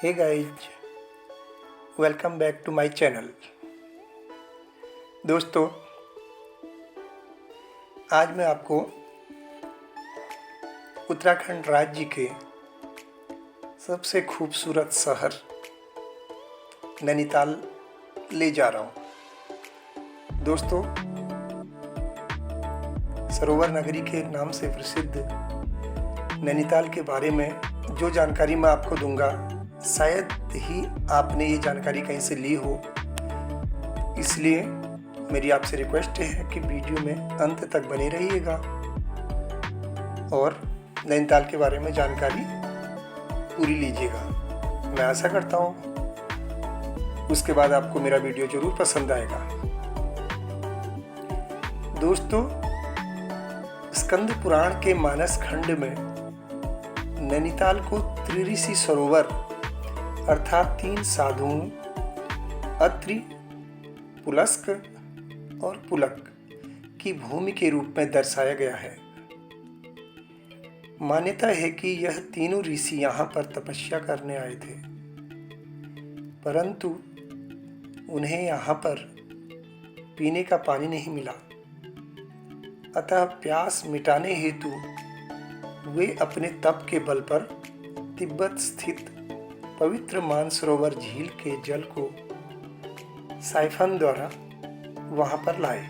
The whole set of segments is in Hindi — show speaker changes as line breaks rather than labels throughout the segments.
Hey guys, welcome back to my channel. दोस्तों, आज मैं आपको उत्तराखंड राज्य के सबसे खूबसूरत शहर नैनीताल ले जा रहा हूँ। दोस्तों, सरोवर नगरी के नाम से प्रसिद्ध नैनीताल के बारे में जो जानकारी मैं आपको दूंगा, शायद ही आपने ये जानकारी कहीं से ली हो। इसलिए मेरी आपसे रिक्वेस्ट है कि वीडियो में अंत तक बने रहिएगा और नैनीताल के बारे में जानकारी पूरी लीजिएगा। मैं आशा करता हूँ उसके बाद आपको मेरा वीडियो जरूर पसंद आएगा। दोस्तों, स्कंद पुराण के मानस खंड में नैनीताल को त्रिऋषि सरोवर अर्थात 3 साधुओं अत्रि, पुलस्क और पुलक की भूमि के रूप में दर्शाया गया है। मान्यता है कि यह तीनों ऋषि यहाँ पर तपस्या करने आए थे, परंतु उन्हें यहाँ पर पीने का पानी नहीं मिला। अतः प्यास मिटाने हेतु वे अपने तप के बल पर तिब्बत स्थित पवित्र मानसरोवर झील के जल को साइफन द्वारा वहां पर लाए।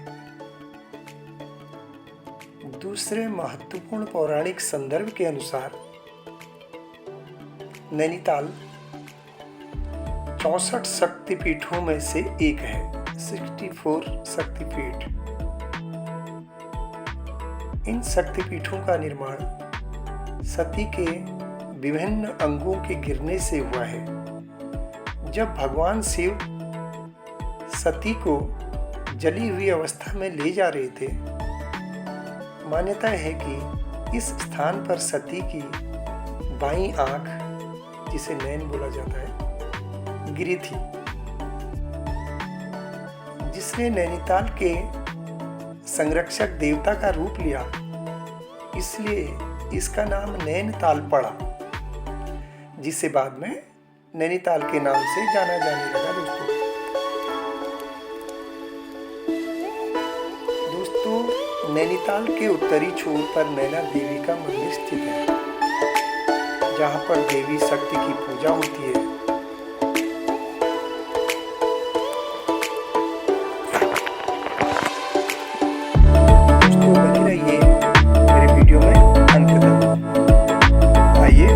दूसरे महत्वपूर्ण पौराणिक संदर्भ के अनुसार नैनीताल 64 शक्तिपीठों में से एक है। 64 शक्तिपीठ। इन शक्तिपीठों का निर्माण सती के विभिन्न अंगों के गिरने से हुआ है। जब भगवान शिव सती को जली हुई अवस्था में ले जा रहे थे, मान्यता है कि इस स्थान पर सती की बाईं आंख, जिसे नैन बोला जाता है, गिरी थी, जिसने नैनीताल के संरक्षक देवता का रूप लिया। इसलिए इसका नाम नैनीताल पड़ा, जिसे बाद में नैनीताल के नाम से जाना जाने लगा। दोस्तों, नैनीताल के उत्तरी छोर पर नैना देवी का मंदिर स्थित है, जहां पर देवी शक्ति की पूजा होती है। दोस्तों, बने रहिए मेरे वीडियो में अंत तक। आइए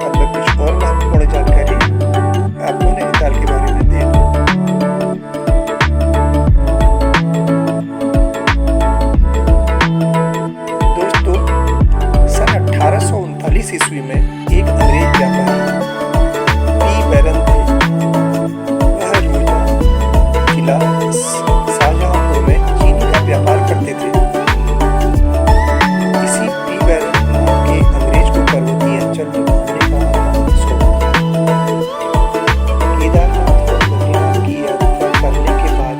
अब मैं कुछ और महत्वपूर्ण जानकारी आपको नैनीताल के बारे में दे दूं। दोस्तों, सन 1839 ईस्वी में एक अंग्रेज व्यापारी पी बैरन थे। वह रोजा किला शाहजहांपुर में चीनी का व्यापार करते थे। इसी पी बैरन के अंग्रेज को पर्वतीय अंचल में घूमने का शौक था। केदारनाथ और बद्रीनाथ की यात्रा करने के बाद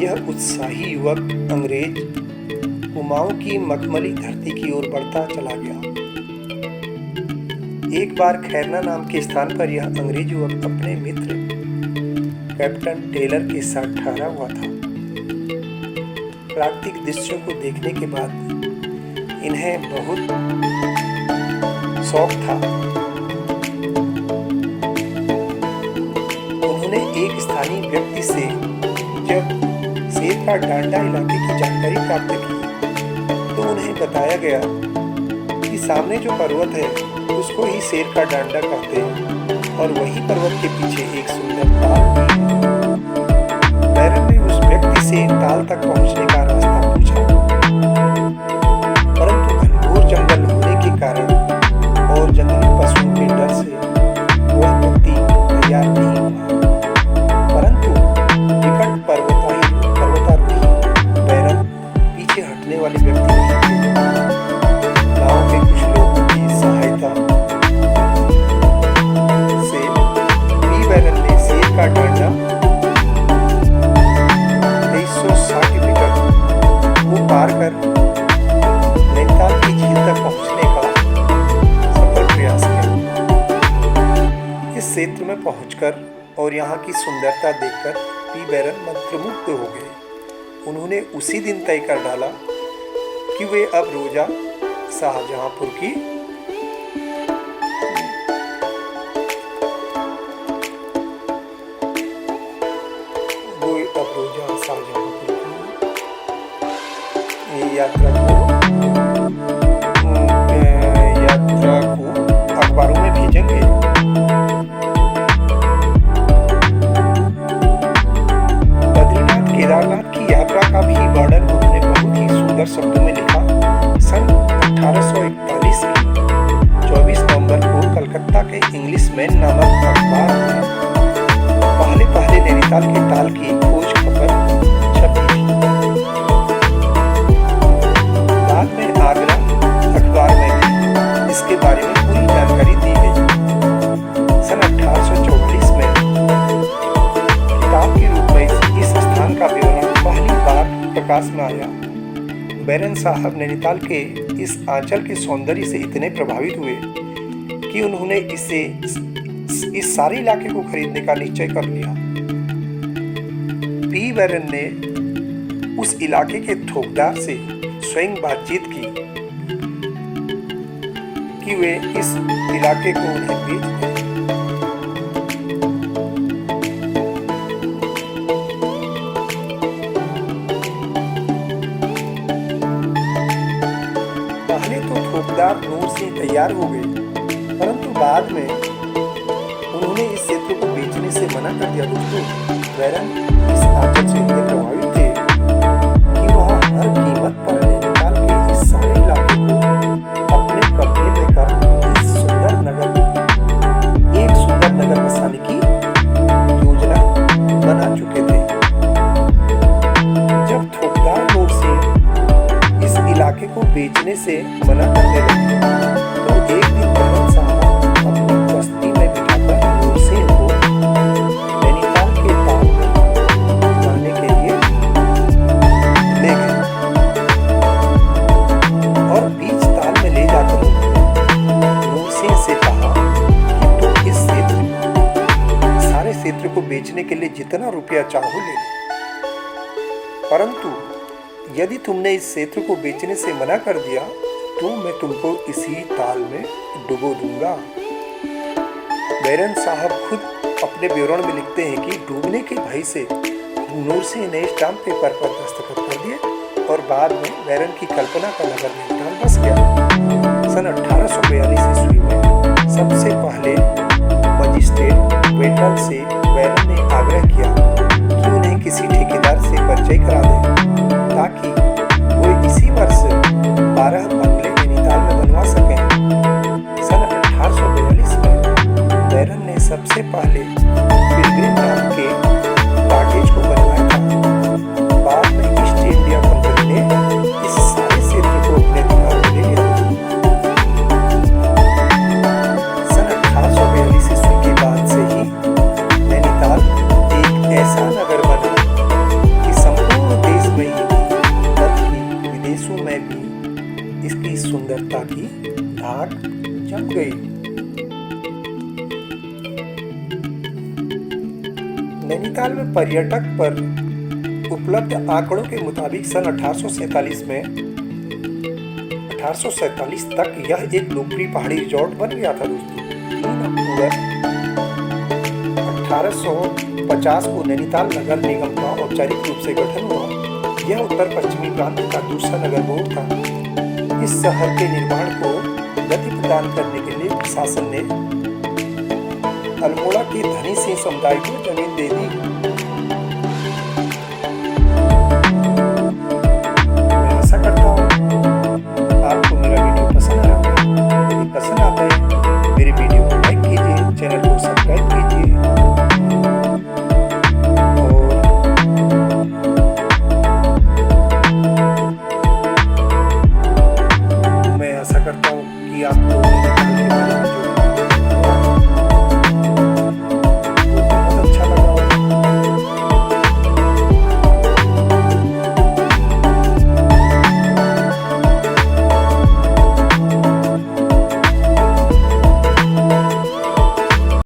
यह उत्साही युवक अंग्रेज कुमाऊं की मखमली धरती की ओर बढ़ता चला गया। एक बार खैरना नाम के स्थान पर यह अंग्रेज युवक अपने मित्र कैप्टन टेलर के साथ ठहरा हुआ था। प्राकृतिक दृश्यों को देखने के बाद इन्हें बहुत शौक था। उन्होंने एक स्थानीय व्यक्ति से जब शेर का डांडा इलाके की जानकारी प्राप्त की, तो उन्हें बताया गया कि सामने जो पर्वत है उसको ही शेर का डांडा कहते हैं और वही पर्वत के पीछे एक सुंदर ताल भी है। बैरन ने उस व्यक्ति से ताल तक पहुंचने का रास्ता पूछा, परंतु घनघोर जंगल होने के कारण और जंगली पशुओं के डर से वह व्यक्ति तैयार नहीं हुआ। परंतु निकट पर्वतारोही बैरन पीछे हटने वाले व्यक्ति नहीं थे। गांव के कुछ लोगों की सहायता से पी बैरन ने शेर का डांडा 2360 मीटर क्षेत्र में पहुंचकर और यहाँ की सुंदरता देखकर पी बैरन मंत्रमुग्ध हो गए। उन्होंने उसी दिन तय कर डाला कि वे अब रोजा शाहजहांपुर की यात्रा को अखबारों में भेजेंगे। बद्रीनाथ केदारनाथ की यात्रा का भी वर्णन उन्होंने बहुत ही सुंदर शब्दों में लिखा। सन 1841 की 24 नवंबर को कलकत्ता के इंग्लिशमैन नामक अखबार में पहले नैनीताल के ताल की खोज खबर छपी थी। बाद में आगरा अखबार में भी इसके बारे में पूरी जानकारी दी गई। सन 1844 में किताब के रूप में इस स्थान का विवरण पहली बार प्रकाश में आया। बैरन साहब नैनीताल के इस आंचल के सौंदर्य से इतने प्रभावित हुए कि उन्होंने इस सारे इलाके को खरीदने का निश्चय कर लिया। पी बैरन ने उस इलाके के ठोकदार से स्वयं बातचीत की कि वे इस इलाके को उन्हें बेच दें। पहले तो ठोकदार नूर से तैयार हो गए, परंतु बाद में उन्होंने इस क्षेत्र को बेचने से मना कर दिया। दोस्तों, बैरन इस आंचल से इतने प्रभावित थे कि वह हर कीमत पर नैनीताल के इस सारे इलाके को अपने कब्जे में कर एक सुंदर नगर बसाने की योजना बना चुके थे। जब ठोकदार लोग से इस इलाके को बेचने से मना करने लगे तो एक दिन बैरन साहब अपनी बस्ती में बिठाकर नूरसिंह को नैनीताल के ताल में जाने के लिए ले गए और बीच ताल में ले जाकर नूरसिंह से कहा कि तुम इस सारे क्षेत्र को बेचने के लिए जितना रुपया चाहो ले लो, परंतु यदि तुमने इस क्षेत्र को बेचने से मना कर दिया तो मैं तुमको इसी ताल में डुबो दूंगा। बैरन साहब खुद अपने विवरण में लिखते हैं कि डूबने के भय से नूरसिंह ने स्टाम्प पेपर पर दस्तखत कर दिए और बाद में बैरन की कल्पना का नगर नैनीताल बस गया। सन 1842 ईस्वी में सबसे पहले मजिस्ट्रेट वेटल से बैरन ने आग्रह किया कि उन्हें किसी ठेकेदार से परिचय करा दें ताकि वो इसी वर्ष 12 बंगले नैनीताल में बनवा सकें। सन 1842 में बैरन ने सबसे पहले पिलग्रिम नाम के कॉटेज को बनवाया था। बाद में ईस्ट इंडिया कंपनी ने इस सारे क्षेत्र को अपने अधिकार में ले लिया। सन 1842 ईस्वी के बाद से ही नैनीताल एक ऐसा नगर बना कि संपूर्ण देश में ही बल्कि विदेशों में भी इसकी सुंदरता की धाक जम गई। नैनीताल में पर्यटक पर उपलब्ध आंकड़ों के मुताबिक सन 1847 तक यह एक लोकप्रिय पहाड़ी रिजॉर्ट बन गया था। दोस्तों, 3 अक्टूबर 1850 को नैनीताल नगर निगम का औपचारिक रूप से गठन हुआ। यह उत्तर पश्चिमी प्रांत का दूसरा नगर बोर्ड था। इस शहर के निर्माण को गति प्रदान करने के लिए प्रशासन ने अल्मोड़ा के धनी सिंह समुदाय को जमीन दे दी।